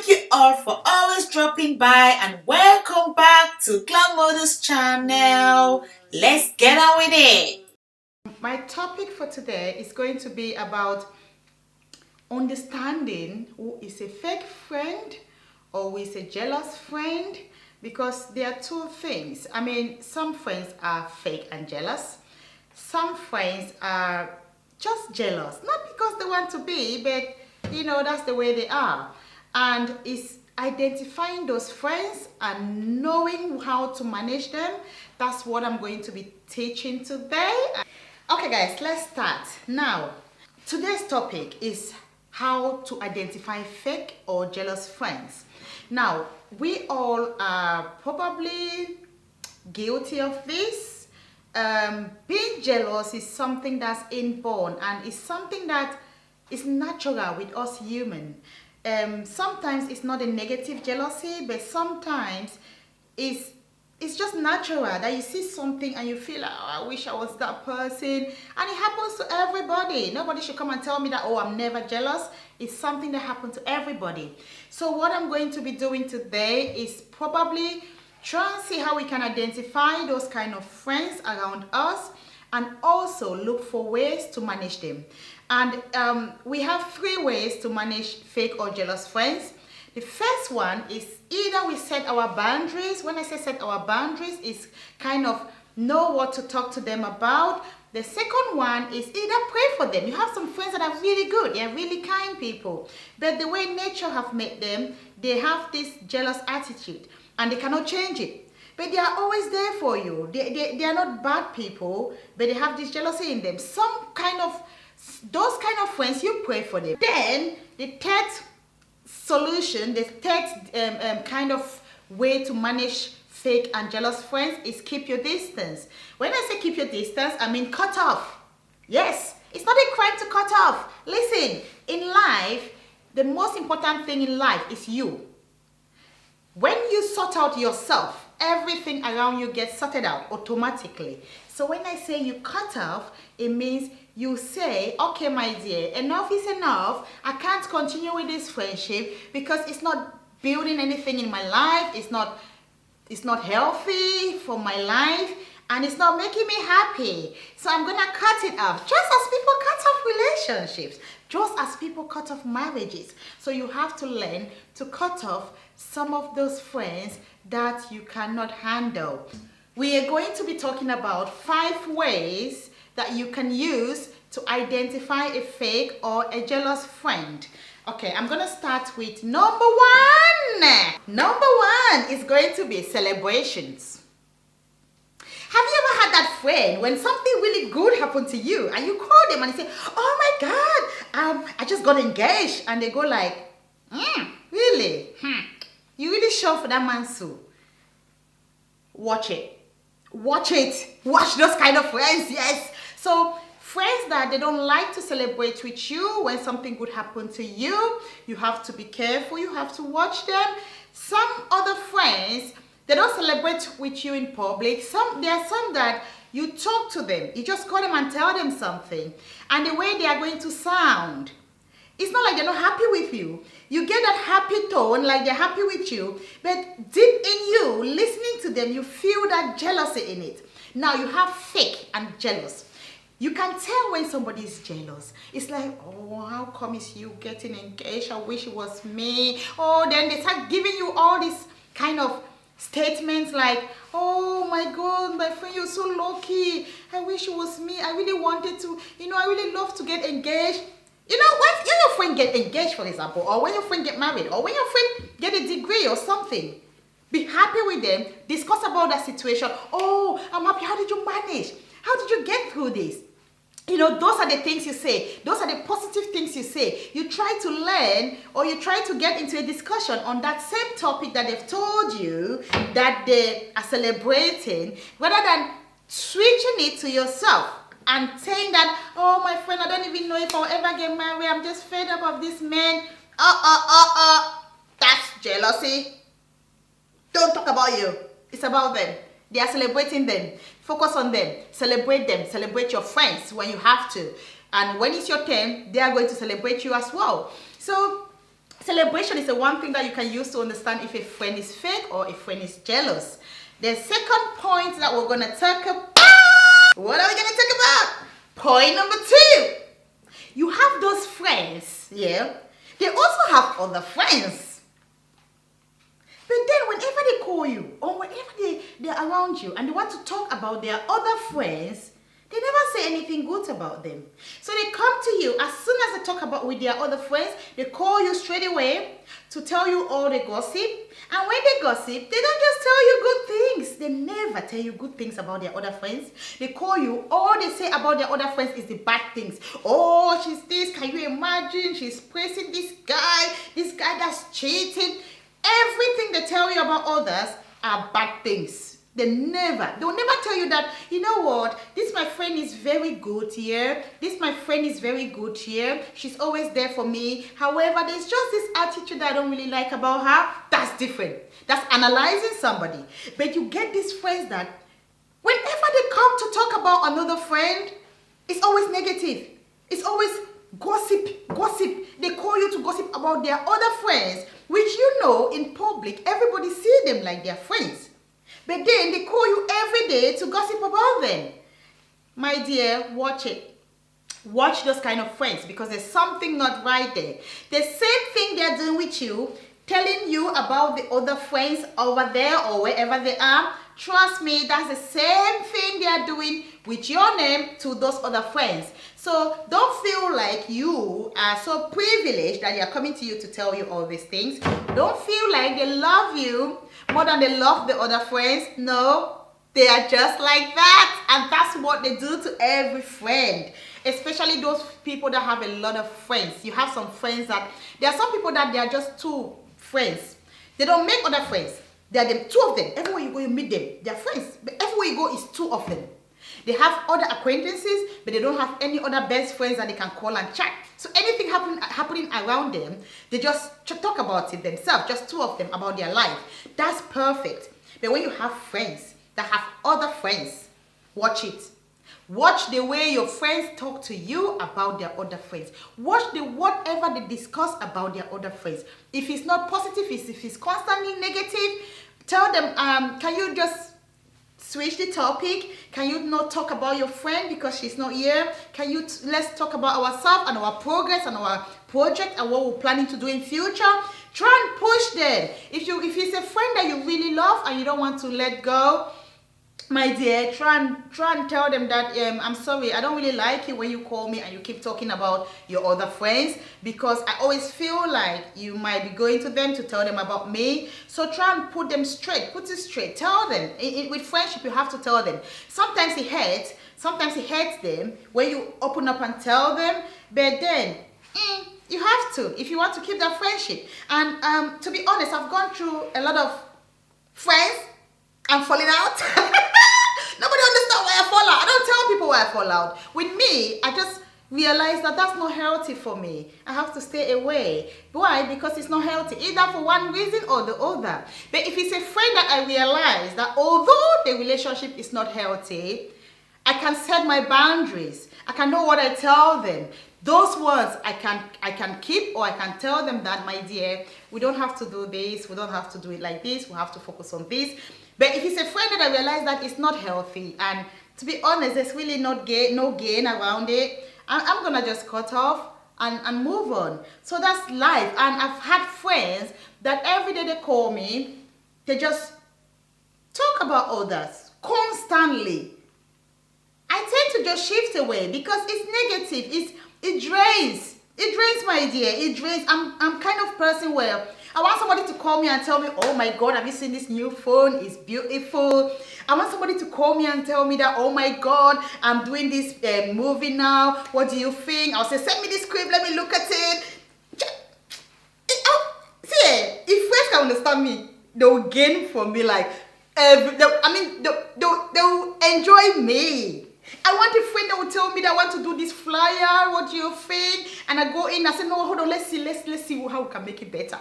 Thank you all for always dropping by and welcome back to Cloud Models channel. Let's get on with it. My topic for today is going to be about understanding who is a fake friend or who is a jealous friend, because there are two things. I mean, some friends are fake and jealous. Some friends are just jealous, not because they want to be, but that's the way they are. And it's identifying those friends and knowing how to manage them. That's what I'm going to be teaching today. Okay guys, let's start. Now, today's topic is how to identify fake or jealous friends. Now, we all are probably guilty of this. Being jealous is something that's inborn and it's something that is natural with us human. Sometimes it's not a negative jealousy, but sometimes it's just natural that you see something and you feel like, oh, I wish I was that person. And it happens to everybody. Nobody should come and tell me that, oh, I'm never jealous. It's something that happens to everybody. So what I'm going to be doing today is probably try and see how we can identify those kind of friends around us and also look for ways to manage them. And we have 3 ways to manage fake or jealous friends. The first one is either we set our boundaries. When I say set our boundaries, is kind of know what to talk to them about. The second one is either pray for them. You have some friends that are really good. They're really kind people. But the way nature have made them, they have this jealous attitude and they cannot change it. But they are always there for you. They are not bad people, but they have this jealousy in them. Those kind of friends, you pray for them. Then the third solution, the third kind of way to manage fake and jealous friends is keep your distance. When I say keep your distance, I mean cut off. Yes, it's not a crime to cut off. Listen, in life, the most important thing in life is you. When you sort out yourself, everything around you gets sorted out automatically. So when I say you cut off, it means you say, okay, my dear, enough is enough. I can't continue with this friendship because it's not building anything in my life. It's not healthy for my life and it's not making me happy. So I'm going to cut it off. Just as people cut off relationships, just as people cut off marriages. So you have to learn to cut off some of those friends that you cannot handle. We are going to be talking about 5 ways that you can use to identify a fake or a jealous friend. Okay, I'm gonna start with number 1. Number 1 is going to be celebrations. Have you ever had that friend when something really good happened to you and you call them and you say, oh my God, I just got engaged, and they go like, really? You really sure for that man, Sue? Watch it. Watch it. Watch those kind of friends, yes. So friends that they don't like to celebrate with you when something good happened to you, you have to be careful. You have to watch them. Some other friends, they don't celebrate with you in public. There are some that you talk to them. You just call them and tell them something. And the way they are going to sound, it's not like they're not happy with you. You get that happy tone, like they're happy with you, but deep in you, listening to them, you feel that jealousy in it. Now you have fake and jealous. You can tell when somebody is jealous. It's like, oh, how come is you getting engaged? I wish it was me. Oh, then they start giving you all these kind of statements like, oh my God, my friend, you're so lucky. I wish it was me. I really wanted to, I really love to get engaged. When your friend get engaged, for example, or when your friend get married, or when your friend get a degree or something, be happy with them, discuss about that situation. Oh, I'm happy. How did you manage? How did you get through this? Those are the things you say. Those are the positive things you say. You try to learn, or you try to get into a discussion on that same topic that they've told you that they are celebrating, rather than switching it to yourself and saying that, oh, my friend, I don't even know if I'll ever get married. I'm just fed up of this man. That's jealousy. Don't talk about you. It's about them. They are celebrating them. Focus on them. Celebrate them. Celebrate your friends when you have to. And when it's your turn, they are going to celebrate you as well. So Celebration is the one thing that you can use to understand if a friend is fake or a friend is jealous. The second point that we're going to talk about, what are we going to talk about? Point number 2. You have those friends, yeah? They also have other friends. But then whenever they call you or whenever they're around you and they want to talk about their other friends, they never say anything good about them. So they come to you as soon as they talk about with their other friends, they call you straight away to tell you all the gossip. And when they gossip, they don't just tell you good things. They never tell you good things about their other friends. They call you, all they say about their other friends is the bad things. Oh, she's this, can you imagine? She's praising this guy that's cheating. Everything they tell you about others are bad things. They'll never tell you that, you know what, this my friend is very good here. This my friend is very good here. She's always there for me. However, there's just this attitude that I don't really like about her. That's different. That's analyzing somebody. But you get these friends that whenever they come to talk about another friend, it's always negative. It's always gossip. They call you to gossip about their other friends, which you know in public, everybody see them like their friends. But then they call you every day to gossip about them. My dear, watch it. Watch those kind of friends because there's something not right there. The same thing they're doing with you, telling you about the other friends over there or wherever they are. Trust me, that's the same thing they are doing with your name to those other friends. So don't feel like you are so privileged that they are coming to you to tell you all these things. Don't feel like they love you more than they love the other friends. No, they are just like that. And that's what they do to every friend. Especially those people that have a lot of friends. You have some friends that, there are some people that they are just 2 friends. They don't make other friends. There are 2 of them. Everywhere you go, you meet them. They are friends. But everywhere you go, is 2 of them. They have other acquaintances, but they don't have any other best friends that they can call and chat. So anything happening around them, they just talk about it themselves, just 2 of them about their life. That's perfect. But when you have friends that have other friends, watch it. Watch the way your friends talk to you about their other friends. Watch whatever they discuss about their other friends. If it's not positive, if it's constantly negative, tell them, can you just switch the topic? Can you not talk about your friend because she's not here? Can you let's talk about ourselves and our progress and our project and what we're planning to do in future? Try and push them. If it's a friend that you really love and you don't want to let go, my dear, try and tell them that I'm sorry, I don't really like it when you call me and you keep talking about your other friends because I always feel like you might be going to them to tell them about me. So try and put it straight. Tell them. With friendship, you have to tell them. Sometimes it hurts them when you open up and tell them, but then you have to if you want to keep that friendship. And to be honest, I've gone through a lot of friends and falling out. Nobody understands why I fall out. I don't tell people why I fall out. With me, I just realize that that's not healthy for me. I have to stay away. Why? Because it's not healthy, either for one reason or the other. But if it's a friend that I realize that although the relationship is not healthy, I can set my boundaries. I can know what I tell them. Those words I can keep, or I can tell them that, my dear, we don't have to do this. We don't have to do it like this. We have to focus on this. But if it's a friend that I realize that it's not healthy, and to be honest, there's really no gain around it, I'm going to just cut off and move on. So that's life. And I've had friends that every day they call me, they just talk about others constantly. I tend to just shift away because it's negative. It drains. It drains, my dear. It drains. I'm kind of person where I want somebody to call me and tell me, oh my God, have you seen this new phone? It's beautiful. I want somebody to call me and tell me that, oh my God, I'm doing this movie now. What do you think? I'll say, send me this script. Let me look at it. See, if friends can understand me, they'll gain from me like, they'll enjoy me. I want a friend that will tell me that I want to do this flyer. What do you think? And I go in, I say, no, hold on, let's see how we can make it better.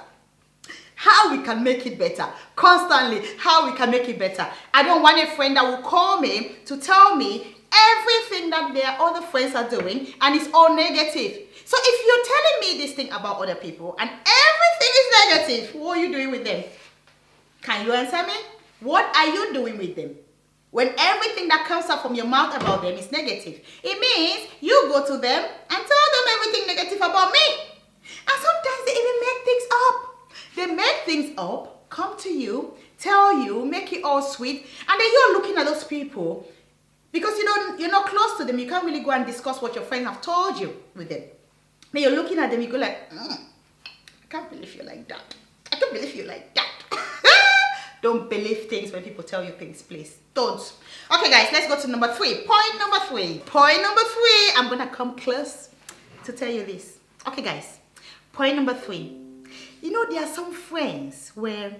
How we can make it better. Constantly, how we can make it better. I don't want a friend that will call me to tell me everything that their other friends are doing and it's all negative. So if you're telling me this thing about other people and everything is negative, what are you doing with them? Can you answer me? What are you doing with them? When everything that comes out from your mouth about them is negative, it means you go to them and tell them everything negative about me. And sometimes they even make things up. They make things up, come to you, tell you, make it all sweet, and then you're looking at those people because you're not close to them. You can't really go and discuss what your friends have told you with them. Then you're looking at them, you go like, I can't believe you're like that. I can't believe you're like that. Don't believe things when people tell you things, please. Don't. Okay, guys, let's go to number 3. Point number 3. Point number 3. I'm going to come close to tell you this. Okay, guys. Point number 3. There are some friends where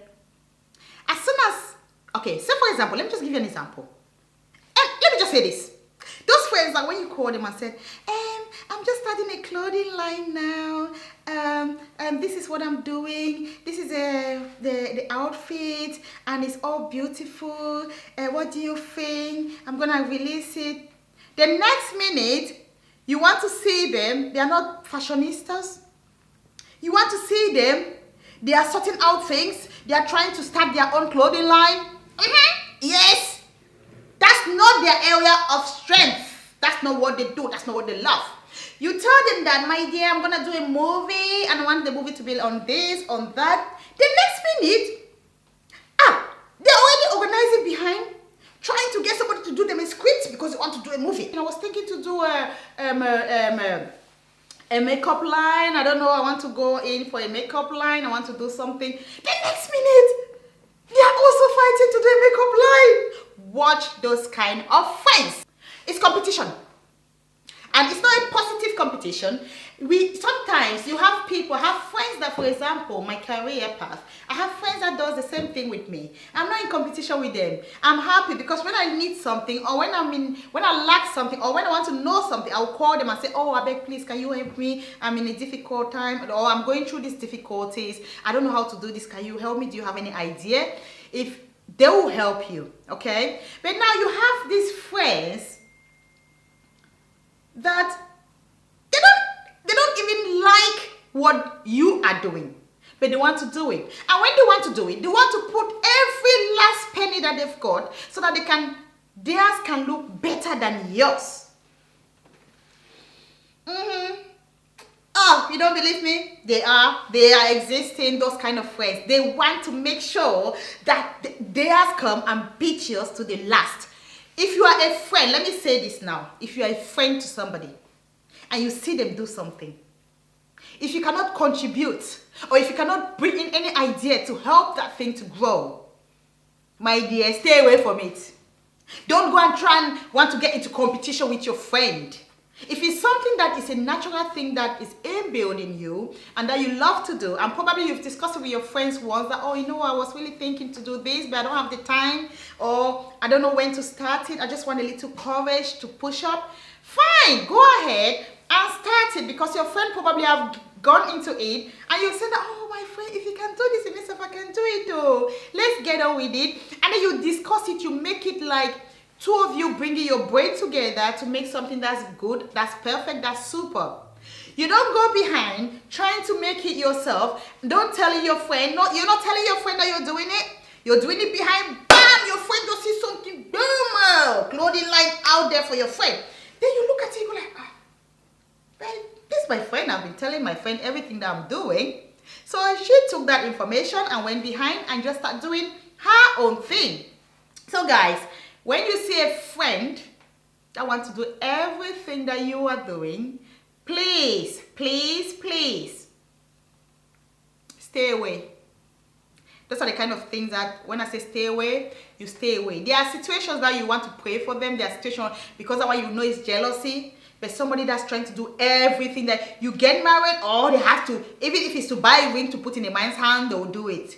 as soon as... Okay, so for example, let me just give you an example. And let me just say this. Those friends that when you call them and said, I'm just starting a clothing line now. This is what I'm doing. This is the outfit and it's all beautiful. What do you think? I'm gonna release it. The next minute, you want to see them. They are not fashionistas. You want to see them. They are sorting out things. They are trying to start their own clothing line. Yes. That's not their area of strength. That's not what they do. That's not what they love. You tell them that, my dear, I'm going to do a movie and I want the movie to be on this, on that. The next minute, they're already organizing behind, trying to get somebody to do them a script because they want to do a movie. And I was thinking to do a makeup line. I don't know. I want to go in for a makeup line. I want to do something. The next minute, they are also fighting to do a makeup line. Watch those kind of friends. It's competition. And it's not a positive competition. Sometimes you have friends that, for example, my career path, I have friends that does the same thing with me. I'm not in competition with them. I'm happy because when I need something or when I lack something or when I want to know something, I'll call them and say, oh, I beg, please, can you help me? I'm in a difficult time or I'm going through these difficulties. I don't know how to do this. Can you help me? Do you have any idea? If they will help you, okay? But now you have these friends that they don't even like what you are doing, but they want to do it. And when they want to do it, they want to put every last penny that they've got so that theirs can look better than yours. Oh, you don't believe me? They are existing, those kind of friends. They want to make sure that theirs come and beat yours to the last. If you are a friend, let me say this now. If you are a friend to somebody and you see them do something, if you cannot contribute or if you cannot bring in any idea to help that thing to grow, my dear, stay away from it. Don't go and try and want to get into competition with your friend. If it's something that is a natural thing that is inbuilt in you and that you love to do, and probably you've discussed it with your friends once that, oh, I was really thinking to do this, but I don't have the time, or I don't know when to start it. I just want a little courage to push up. Fine, go ahead and start it because your friend probably have gone into it and you said that, oh, my friend, if you can do this, it means if I can do it too. Let's get on with it. And then you discuss it, you make it like two of you bringing your brain together to make something that's good, that's perfect, that's super. You don't go behind trying to make it yourself. Don't tell your friend. No, you're not telling your friend that you're doing it. You're doing it behind. Bam! Your friend will see something. Boom! Clothing line out there for your friend. Then you look at it and go like, well, this is my friend. I've been telling my friend everything that I'm doing. So she took that information and went behind and just started doing her own thing. So guys, when you see a friend that wants to do everything that you are doing, please, please, please, stay away. Those are the kind of things that when I say stay away, you stay away. There are situations that you want to pray for them. There are situations because of what you know is jealousy. But somebody that's trying to do everything that you get married, or they have to, even if it's to buy a ring to put in a man's hand, they'll do it.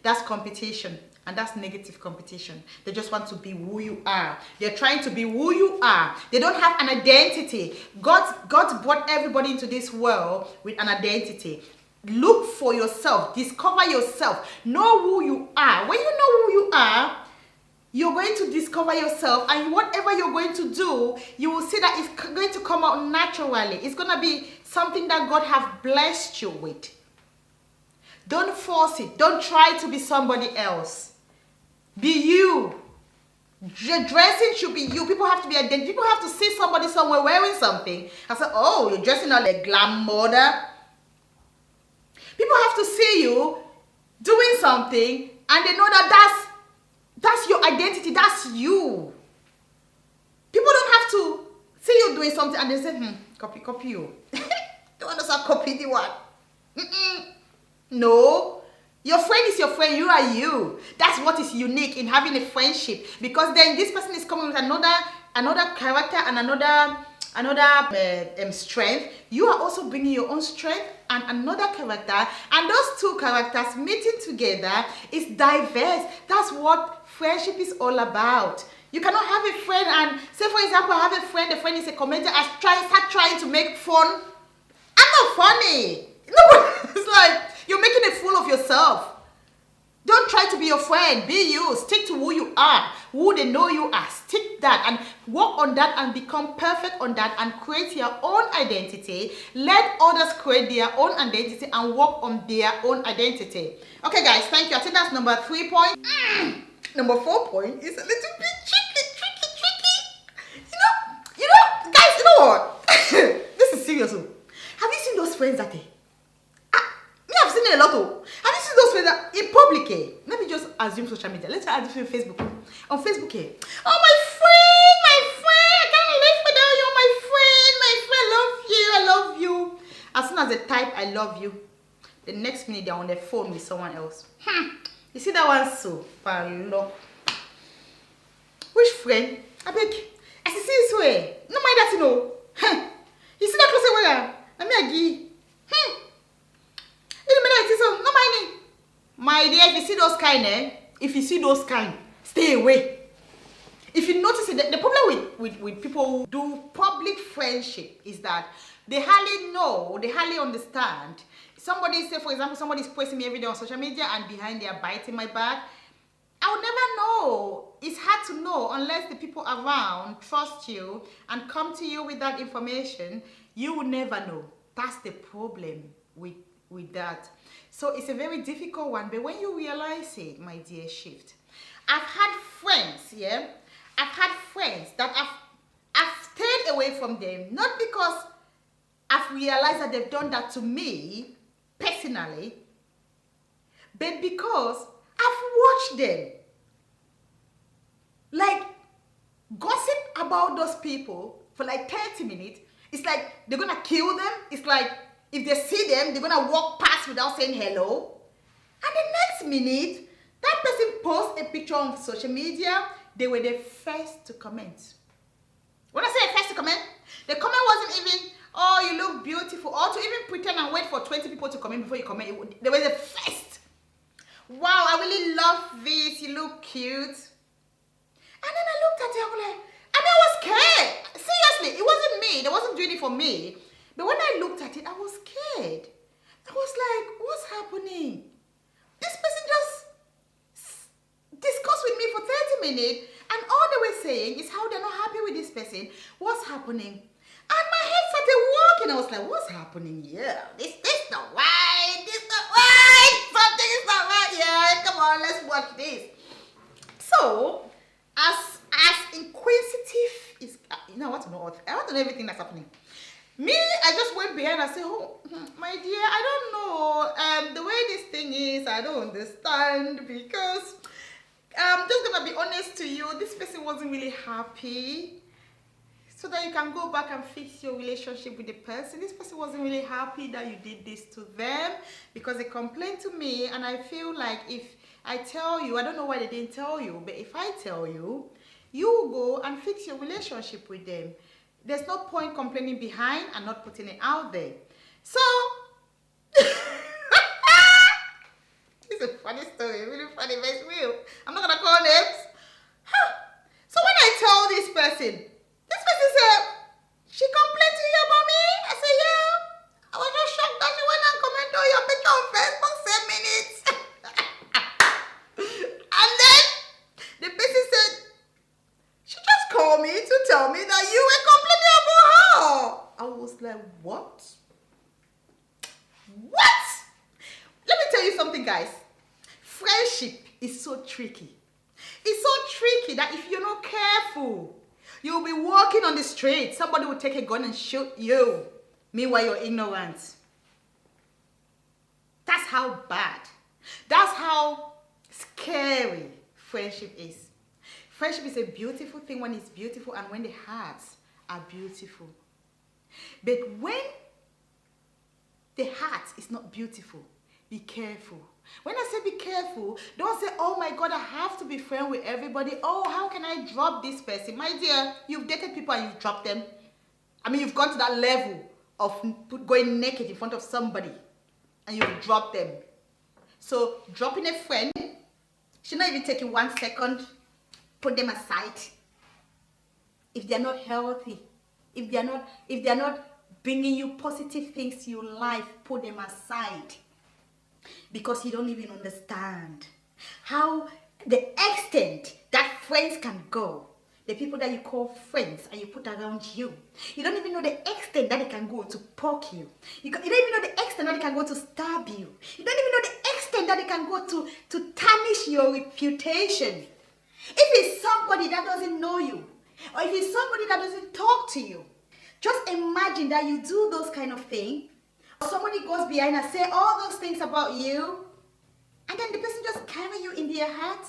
That's competition. And that's negative competition. They just want to be who you are. They're trying to be who you are. They don't have an identity. God brought everybody into this world with an identity. Look for yourself. Discover yourself. Know who you are. When you know who you are, You're going to discover yourself, and whatever you're going to do, you will see that it's going to come out naturally. It's going to be something that God have blessed you with. Don't force it. Don't try to be somebody else. Be you. Your dressing should be you. People have to be identified. People have to see somebody somewhere wearing something and say, oh, you're dressing like a glam model. People have to see you doing something and they know that that's your identity. That's you. People don't have to see you doing something and they say, copy you. They want to start copying the one. No. Your friend is your friend. You are you. That's what is unique in having a friendship. Because then this person is coming with another character and another strength. You are also bringing your own strength and another character. And those two characters meeting together is diverse. That's what friendship is all about. You cannot have a friend and say, for example, I have a friend. The friend is a commenter. Start trying to make fun. I'm not funny. No, it's like you're making a fool of yourself. Don't try to be your friend. Be you. Stick to who you are, who they know you are. Stick that and work on that and become perfect on that and create your own identity. Let others create their own identity and work on their own identity. Okay, guys, thank you. I think that's number 3 point. Number 4 point is a little bit tricky. You know, guys, you know what? This is serious. Have you seen those friends that day? I've seen it a lot. Have you seen those friends that in public? Let me just assume social media. Let's assume Facebook. On Facebook, oh my friend, I can't live without you, my friend, I love you. As soon as they type, I love you, the next minute they're on their phone with someone else. You see that one so? Look. Which friend? I beg. I see this way. No mind that you know. You see that close way? Let me agree. No mind. My dear, if you see those kind, stay away. If you notice it, the problem with people who do public friendship is that they hardly understand. Somebody say, for example, somebody's posting me every day on social media and behind they are biting my back. I would never know. It's hard to know unless the people around trust you and come to you with that information. You will never know. That's the problem with that. So it's a very difficult one, but when you realize it, my dear, shift. I've had friends, I've had friends that I've stayed away from them, not because I've realized that they've done that to me personally, but because I've watched them. Like, gossip about those people for like 30 minutes. It's like they're gonna kill them. It's like if they see them, they're gonna walk past without saying hello. And the next minute, that person posts a picture on social media, they were the first to comment. When I say first to comment, the comment wasn't even, oh, you look beautiful, or to even pretend and wait for 20 people to comment before you comment. They were the first. Wow, I really love this, you look cute. And then I looked at it, I was like, and I was scared. Seriously, it wasn't me, they wasn't doing it for me. But when I looked at it, I was scared. I was like, what's happening? This person just discussed with me for 30 minutes and all they were saying is how they're not happy with this person. What's happening? And my head started walking. I was like, what's happening here? This not right. This not right. Something is not right. Yeah, come on, let's watch this. So, as inquisitive is, I want to know everything that's happening. Me, I just went behind and said, oh, my dear, I don't know. The way this thing is, I don't understand because I'm just going to be honest to you. This person wasn't really happy. So that you can go back and fix your relationship with the person. This person wasn't really happy that you did this to them because they complained to me. And I feel like if I tell you, I don't know why they didn't tell you, but if I tell you, you will go and fix your relationship with them. There's no point complaining behind and not putting it out there. So, it's a funny story, really funny, but it's real. I'm not going to call names. So when I tell this person said, she complained to you about me? I said, yeah. I was just shocked that she went and commented on your picture on Facebook 7 minutes. And then the person said, something, guys. Friendship is so tricky. It's so tricky that if you're not careful, you'll be walking on the street, somebody will take a gun and shoot you. Meanwhile, you're ignorant. That's how bad. That's how scary friendship is. Friendship is a beautiful thing when it's beautiful and when the hearts are beautiful. But when the heart is not beautiful, be careful. When I say be careful, don't say, oh my God, I have to be friends with everybody. Oh, how can I drop this person? My dear, you've dated people and you've dropped them. I mean, you've gone to that level of going naked in front of somebody and you've dropped them. So dropping a friend should not even take you 1 second. Put them aside. If they're not healthy, if they're not bringing you positive things to your life, put them aside. Because you don't even understand how the extent that friends can go. The people that you call friends and you put around you. You don't even know the extent that they can go to poke you. You don't even know the extent that they can go to stab you. You don't even know the extent that they can go to tarnish your reputation. If it's somebody that doesn't know you, or if it's somebody that doesn't talk to you, just imagine that you do those kind of things. Somebody goes behind and say all those things about you, and then the person just carry you in their heart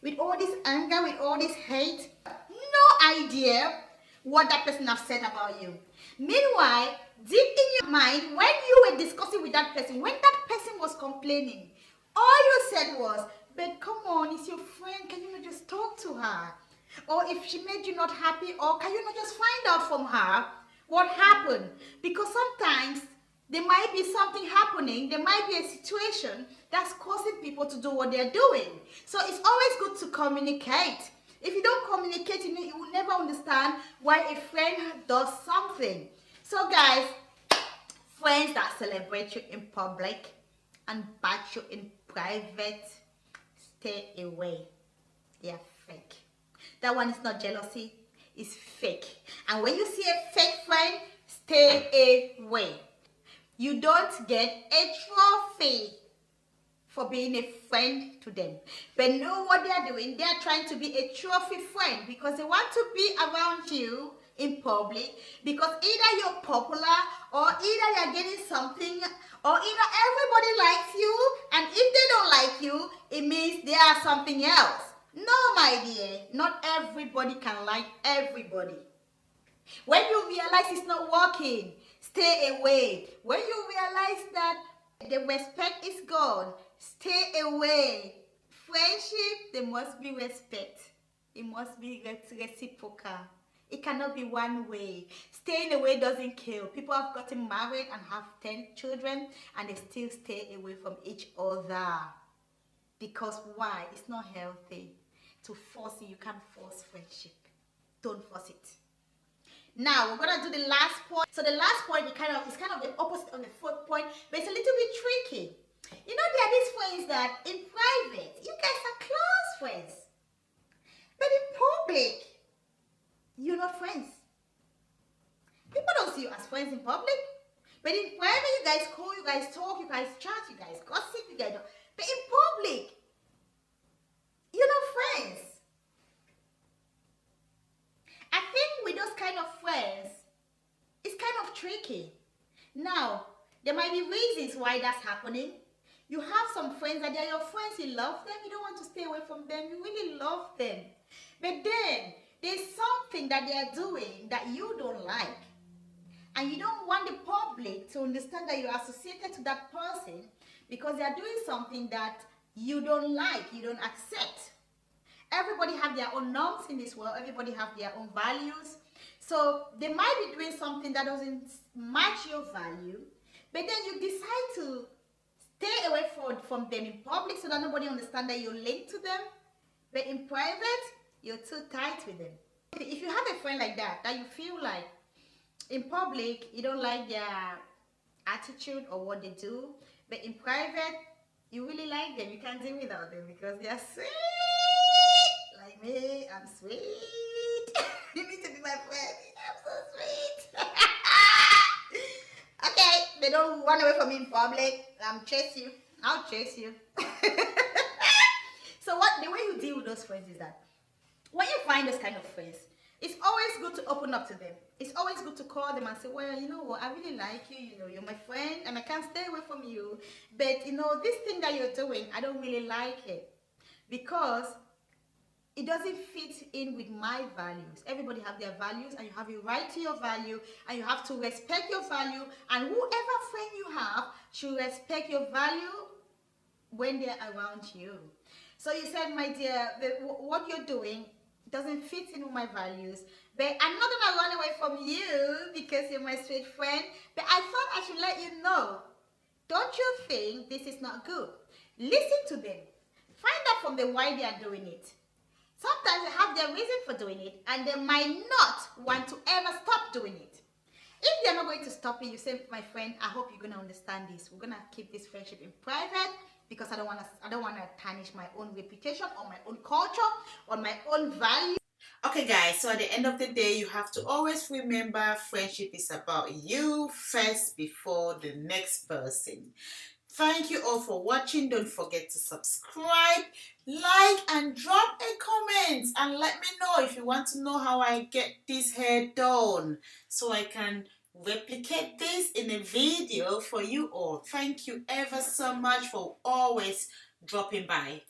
with all this anger, with all this hate. No idea what that person has said about you. Meanwhile, deep in your mind, when you were discussing with that person, when that person was complaining, all you said was, but come on, it's your friend, can you not just talk to her? Or if she made you not happy, or can you not just find out from her what happened? Because sometimes there might be something happening, there might be a situation that's causing people to do what they're doing. So it's always good to communicate. If you don't communicate, you will never understand why a friend does something. So guys, friends that celebrate you in public and bash you in private, stay away. They are fake. That one is not jealousy, it's fake. And when you see a fake friend, stay away. You don't get a trophy for being a friend to them. But know what they are doing. They are trying to be a trophy friend because they want to be around you in public, because either you're popular or either you're getting something, or either everybody likes you, and if they don't like you, it means they are something else. No, my dear, not everybody can like everybody. When you realize it's not working, stay away. When you realize that the respect is gone, stay away. Friendship, there must be respect. It must be reciprocal. It cannot be one way. Staying away doesn't kill. People have gotten married and have 10 children and they still stay away from each other. Because why? It's not healthy. To force it, you can't force friendship. Don't force it. Now we're gonna do the last point. So the last point is kind of the opposite of the fourth point, but it's a little bit tricky. You know, there are these friends that in private, you guys are close friends. But in public, you're not friends. People don't see you as friends in public. But in private, you guys call, you guys talk, you guys chat, you guys gossip, you guys don't. But in public, you're not friends. I think with those kind of friends, it's kind of tricky. Now, there might be reasons why that's happening. You have some friends that they're your friends, you love them, you don't want to stay away from them, you really love them. But then, there's something that they are doing that you don't like. And you don't want the public to understand that you're associated to that person because they are doing something that you don't like, you don't accept. Everybody have their own norms in this world. Everybody have their own values. So they might be doing something that doesn't match your value, but then you decide to stay away from them in public so that nobody understands that you're linked to them. But in private, you're too tight with them. If you have a friend like that you feel like in public, you don't like their attitude or what they do, but in private, you really like them. You can't do without them because they are sweet. Like me, I'm sweet. You need to be my friend. I'm so sweet. Okay, they don't run away from me in public. I'm chasing you. I'll chase you. So the way you deal with those friends is that when you find those kind of friends, it's always good to open up to them. It's always good to call them and say, well, you know what, I really like you, you're my friend and I can't stay away from you. But this thing that you're doing, I don't really like it because it doesn't fit in with my values. Everybody have their values and you have a right to your value and you have to respect your value, and whoever friend you have should respect your value when they're around you. So you said, my dear, what you're doing doesn't fit in with my values, but I'm not gonna run away from you because you're my sweet friend, but I thought I should let you know. Don't you think this is not good? Listen to them. Find out from them why they are doing it. Sometimes they have their reason for doing it and they might not want to ever stop doing it. If they're not going to stop it, you say, my friend, I hope you're going to understand this. We're going to keep this friendship in private because I don't want to tarnish my own reputation or my own culture or my own value. Okay guys, so at the end of the day, you have to always remember friendship is about you first before the next person. Thank you all for watching. Don't forget to subscribe, like, and drop a comment. And let me know if you want to know how I get this hair done so I can replicate this in a video for you all. Thank you ever so much for always dropping by.